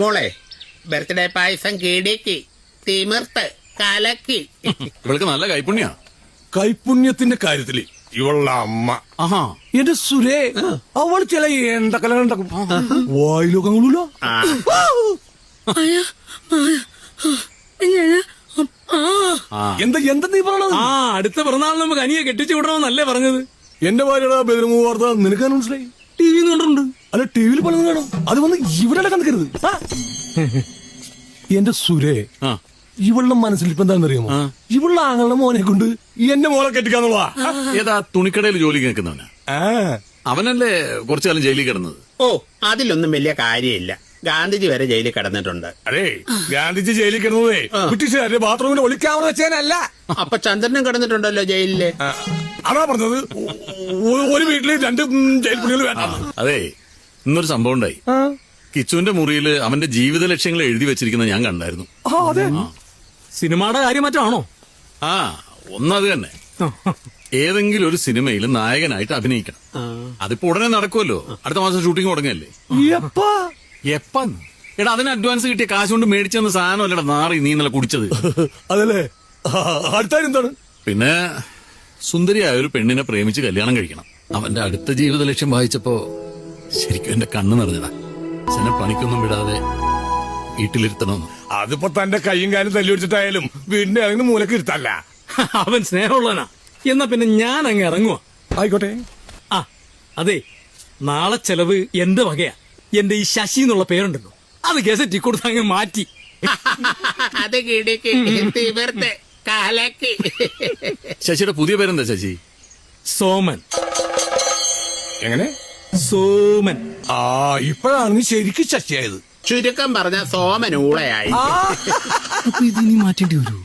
മോളെ ബർത്ത്ഡേ പായസം കീടിക്ക് തിമിർത്ത് കലക്കി. ഇവൾക്ക് നല്ല കൈപ്പുണ്യ. കൈപുണ്യത്തിന്റെ കാര്യത്തില് ഇവളുടെ അമ്മ എന്റെ സുരേ അവൾ ചില എണ്ടക്കലകൾ ഉണ്ടാക്കും. വായിലൊക്കെ കൊള്ളൂലോ. എന്താ എന്താ നീ പറഞ്ഞത്? അടുത്ത പിറന്നാൾ നമുക്ക് അനിയെ കെട്ടിച്ചു വിടണമെന്നല്ലേ പറഞ്ഞത്? എന്റെ ഭാര്യയുടെ ബെദർമൂ വാർത്ത നിനക്ക് മനസ്സിലായി? ടി വി കണ്ടിട്ടുണ്ട്. അല്ല ടി വിയിൽ പലതും കാണും. അത് വന്ന് ഇവിടെ കണ്ടക്കരുത്. എന്റെ സുരേ ഇവളുടെ മനസ്സിൽ ഇപ്പൊ എന്താണെന്നറിയാമോ? ഇവളുടെ ആങ്ങളുടെ മോനെ കൊണ്ട് എന്റെ മോളെ കെട്ടിക്കാന്നുള്ളതാ. ഏതാ തുണിക്കടയിൽ ജോലി കേൾക്കുന്നവനാ? അവനല്ലേ കുറച്ചു കാലം ജയിലിൽ കിടന്നത്. ഓ അതിലൊന്നും വലിയ കാര്യമില്ല. ഗാന്ധിജി വരെ ജയിലിൽ കിടന്നിട്ടുണ്ട്. അതെ ഗാന്ധിജി ജയിലിൽ കിടന്നതേ ബ്രിട്ടീഷുകാരുടെ ബാത്റൂമിൽ ഒളിക്കാമെന്ന് വെച്ചേനല്ല. അപ്പൊ ചന്ദ്രനും കിടന്നിട്ടുണ്ടല്ലോ ജയിലില്. അതാ പറഞ്ഞത് ഒരു വീട്ടില് 2 ജയിൽ പുള്ളികൾ വേണ്ട. അതെ ഇന്നൊരു സംഭവം ഉണ്ടായി. കിച്ചുവിന്റെ മുറിയിൽ അവന്റെ ജീവിത ലക്ഷ്യങ്ങൾ എഴുതി വെച്ചിരിക്കുന്നത് ഞാൻ കണ്ടായിരുന്നു. അതെ സിനിമയുടെ കാര്യം മറ്റാണോ? ഒന്നത് തന്നെ. ഏതെങ്കിലും ഒരു സിനിമയിൽ നായകനായിട്ട് അഭിനയിക്കണം. അതിപ്പോ ഉടനെ നടക്കുമല്ലോ. അടുത്ത മാസം ഷൂട്ടിംഗ് തുടങ്ങിയല്ലേ. എപ്പം എടാ അതിന് അഡ്വാൻസ് കിട്ടിയ കാശ് കൊണ്ട് മേടിച്ചെന്ന സാധനം അല്ലടാ നാറി നീ ഇന്നലെ കുടിച്ചത്. അതല്ലേ അടുത്ത എന്താണ്? പിന്നെ സുന്ദരിയായ ഒരു പെണ്ണിനെ പ്രേമിച്ച് കല്യാണം കഴിക്കണം. അവന്റെ അടുത്ത ജീവിത ലക്ഷ്യം വായിച്ചപ്പോ ശരിക്കും എന്റെ കണ്ണ് നിറഞ്ഞതാ. അച്ഛനെ പണിക്കൊന്നും വിടാതെ വീട്ടിലിരുത്തണമെന്ന്. അതിപ്പോ തന്റെ കൈയും കാലും തല്ലി വെച്ചിട്ടായാലും വീടിന്റെ ഇറങ്ങുന്ന മൂലക്ക് ഇരുത്തല്ല. അവൻ സ്നേഹമുള്ളവനാ. എന്നാ പിന്നെ ഞാൻ അങ്ങ് ഇറങ്ങുവാ. ആയിക്കോട്ടെ. അതെ നാളെ ചെലവ് എന്റെ വകയാ. എന്റെ ഈ ശശി എന്നുള്ള പേരുണ്ടല്ലോ അത് ഗസറ്റി കൊടുത്ത് അങ്ങ് മാറ്റി. അത് കീടിക്ക് തിമിർത്ത് കലക്കി. ശശിയുടെ പുതിയ പേരെന്താ ശശി? സോമൻ. എങ്ങനെ? സോമൻ. ഇപ്പോഴാണ് നീ ശരിക്കും ശശിയായത്. ചുരുക്കം പറഞ്ഞ സോമൻ ഊളയായി. അപ്പൊ ഇതിനി മാറ്റേണ്ടി വരൂ.